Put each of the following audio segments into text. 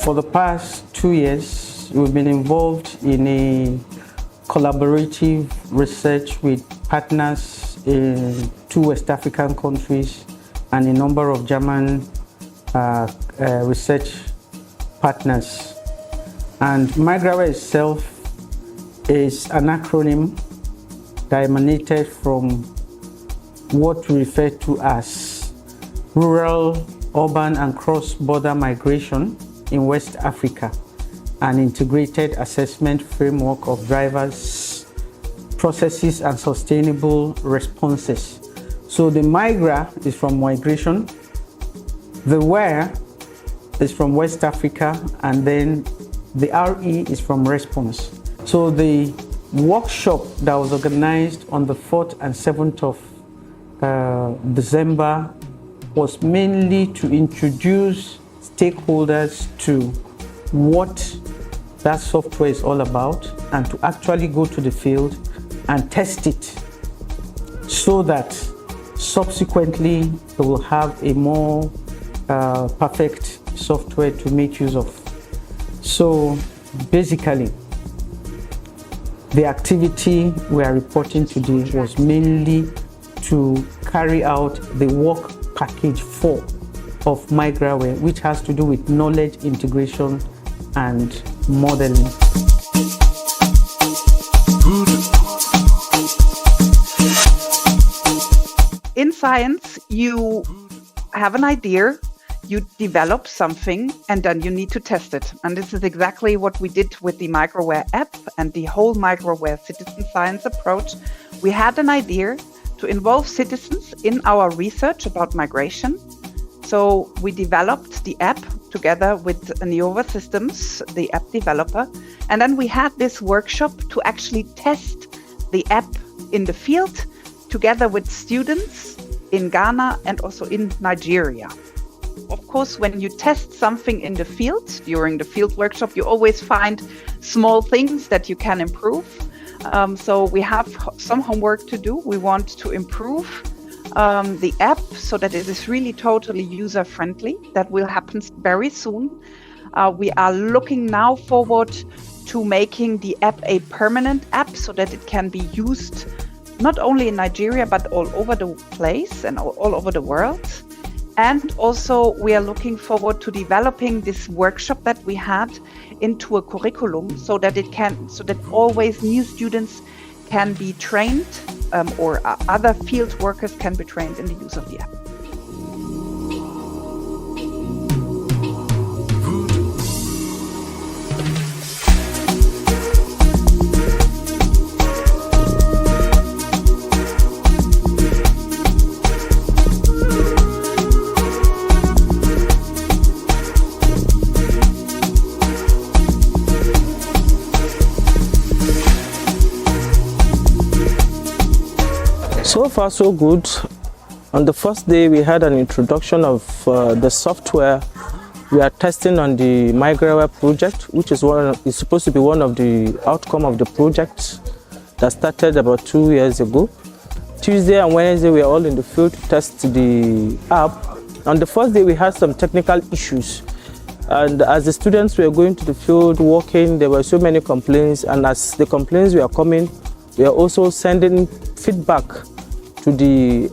For the past 2 years, we've been involved in a collaborative research with partners in 2 West African countries and a number of German research partners. And Migraware itself is an acronym that emanated from what we refer to as rural, urban and cross-border migration in West Africa, an integrated assessment framework of drivers, processes and sustainable responses. So the Migra is from migration, the Where is from West Africa, and then the RE is from response. So the workshop that was organized on the 4th and 7th of December was mainly to introduce stakeholders to what that software is all about and to actually go to the field and test it so that subsequently they will have a more perfect software to make use of. So basically, the activity we are reporting today was mainly to carry out the work package 4 of Migraware, which has to do with knowledge integration and modeling. In science, you have an idea, you develop something, and then you need to test it. And this is exactly what we did with the Migraware app and the whole Migraware citizen science approach. We had an idea to involve citizens in our research about migration. So we developed the app together with Neova Systems, the app developer. And then we had this workshop to actually test the app in the field together with students in Ghana and also in Nigeria. Of course, when you test something in the field, during the field workshop, you always find small things that you can improve. So we have some homework to do. We want to improve the app so that it is really totally user-friendly. That will happen very soon. We are looking now forward to making the app a permanent app so that it can be used not only in Nigeria, but all over the place and all over the world. And also we are looking forward to developing this workshop that we had into a curriculum so that always new students can be trained or other field workers can be trained in the use of the app. So far, so good. On the first day, we had an introduction of the software we are testing on the Migraware project, which is supposed to be one of the outcome of the project that started about 2 years ago. Tuesday and Wednesday, we are all in the field to test the app. On the first day, we had some technical issues. And as the students were going to the field working, there were so many complaints. And as the complaints were coming, we are also sending feedback to the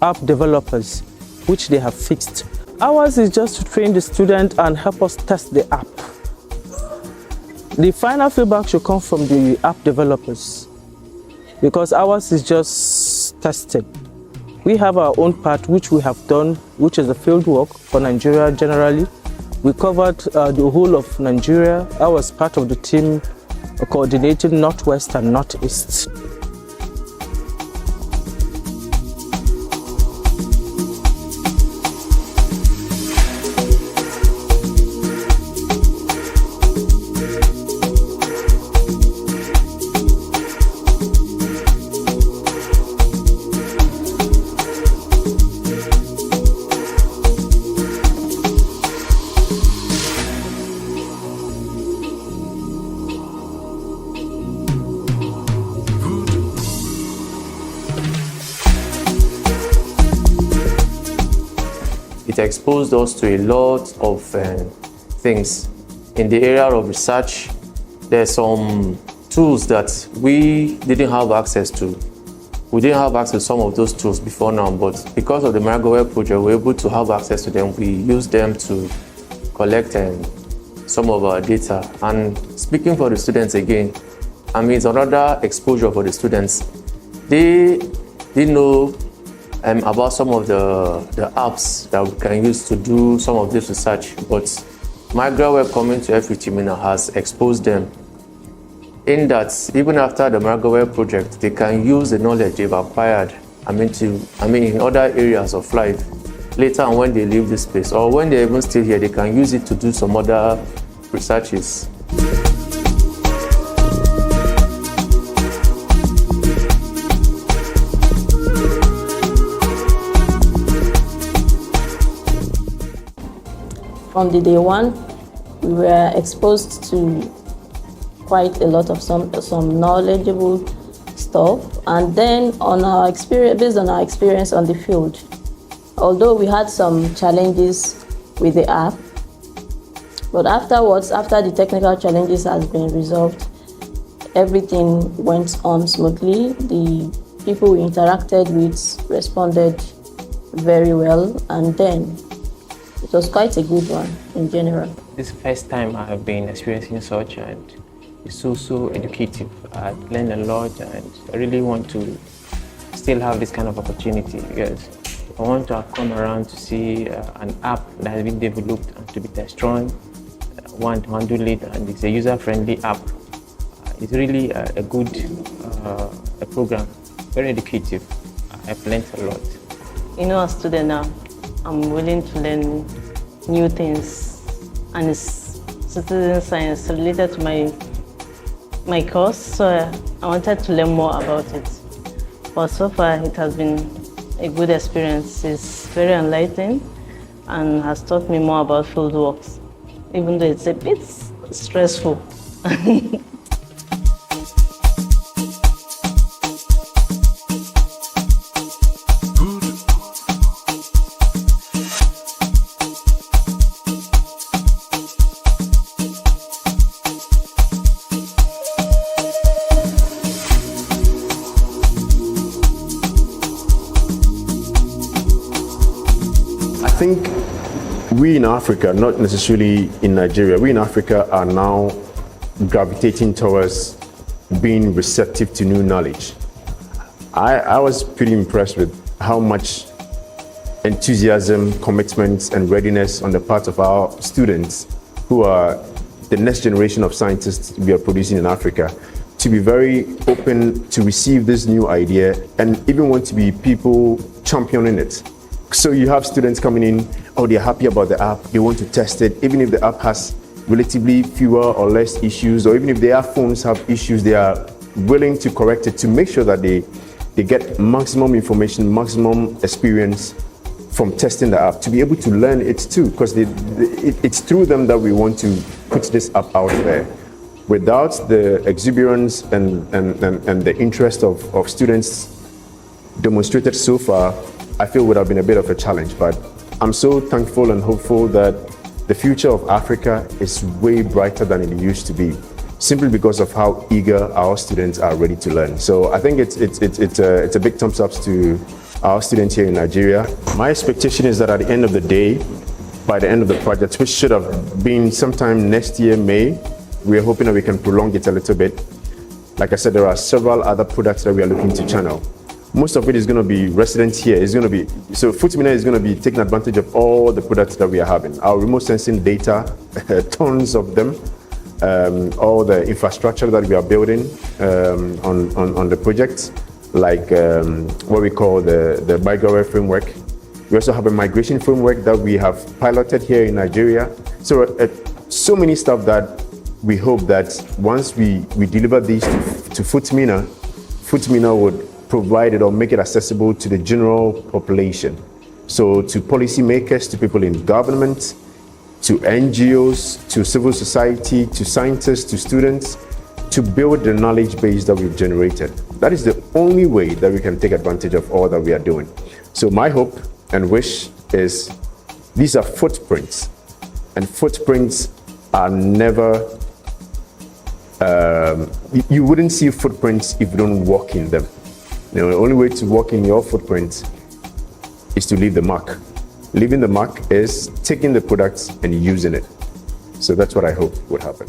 app developers, which they have fixed. Ours is just to train the student and help us test the app. The final feedback should come from the app developers because ours is just testing. We have our own part which we have done, which is the field work for Nigeria generally. We covered the whole of Nigeria. I was part of the team coordinating Northwest and Northeast. It exposed us to a lot of things. In the area of research, there's some tools that we didn't have access to. We didn't have access to some of those tools before now, but because of the Migraware project, we're able to have access to them. We use them to collect some of our data. And speaking for the students again, I mean, it's another exposure for the students. They know about some of the apps that we can use to do some of this research, but Migraware coming to FUT Minna has exposed them in that even after the Migraware project, they can use the knowledge they've acquired in other areas of life later on when they leave this place, or when they're even still here, they can use it to do some other researches. From the day one, we were exposed to quite a lot of some knowledgeable stuff, and then based on our experience on the field, although we had some challenges with the app, but afterwards, after the technical challenges has been resolved, everything went on smoothly. The people we interacted with responded very well, and then it was quite a good one in general. This is the first time I have been experiencing such, and it's so educative. I've learned a lot, and I really want to still have this kind of opportunity, because I want to come around to see an app that has been developed and to be test-run, want to handle it, and it's a user-friendly app. It's really a good program, very educative. I've learned a lot. You know, as a student now, I'm willing to learn new things, and it's citizen science related to my course, so I wanted to learn more about it. But so far, it has been a good experience. It's very enlightening and has taught me more about field works, even though it's a bit stressful. I think we in Africa, not necessarily in Nigeria, we in Africa are now gravitating towards being receptive to new knowledge. I was pretty impressed with how much enthusiasm, commitment, and readiness on the part of our students, who are the next generation of scientists we are producing in Africa, to be very open to receive this new idea and even want to be people championing it. So you have students coming in, they're happy about the app, they want to test it, even if the app has relatively fewer or less issues, or even if their phones have issues, they are willing to correct it to make sure that they get maximum information, maximum experience from testing the app, to be able to learn it too, because it's through them that we want to put this app out there. Without the exuberance and the interest of students demonstrated so far, I feel would have been a bit of a challenge, but I'm so thankful and hopeful that the future of Africa is way brighter than it used to be, simply because of how eager our students are ready to learn. So I think it's a big thumbs up to our students here in Nigeria. My expectation is that at the end of the day, by the end of the project, which should have been sometime next year, May, we are hoping that we can prolong it a little bit. Like I said, there are several other products that we are looking to channel. Most of it is going to be resident here. So FUT Minna is going to be taking advantage of all the products that we are having. Our remote sensing data, tons of them, all the infrastructure that we are building on the project, like what we call the Migraware framework. We also have a migration framework that we have piloted here in Nigeria. So many stuff that we hope that once we deliver these to FUT Minna would provide it or make it accessible to the general population. So to policymakers, to people in government, to NGOs, to civil society, to scientists, to students, to build the knowledge base that we've generated. That is the only way that we can take advantage of all that we are doing. So my hope and wish is these are footprints And footprints are never, you wouldn't see footprints if you don't walk in them. You know, the only way to walk in your footprints is to leave the mark. Leaving the mark is taking the products and using it. So that's what I hope would happen.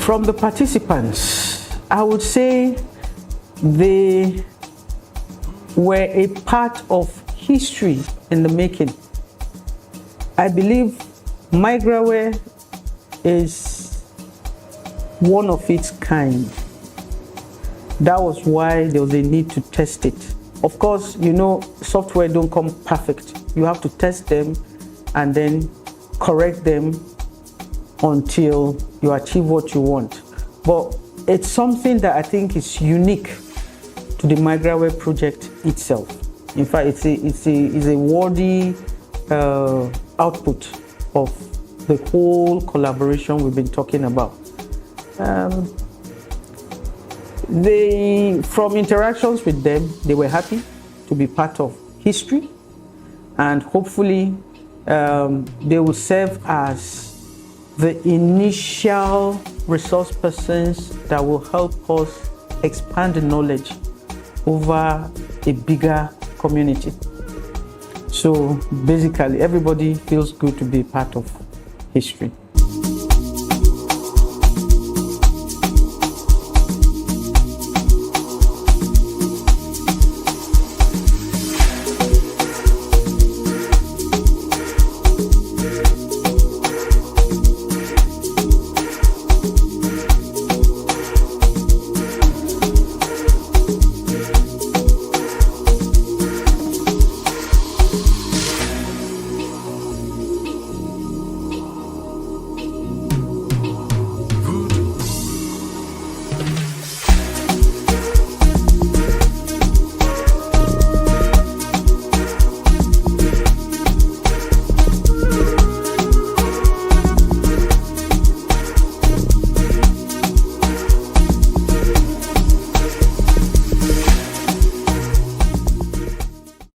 From the participants, I would say they were a part of history in the making. I believe Migraware is one of its kind. That was why there was a need to test it. Of course, you know, software don't come perfect. You have to test them and then correct them until you achieve what you want. But it's something that I think is unique to the Migraware project itself. In fact, it's a worthy output of the whole collaboration we've been talking about. From interactions with them, they were happy to be part of history, and hopefully they will serve as the initial resource persons that will help us expand the knowledge over a bigger community. So basically, everybody feels good to be part of history.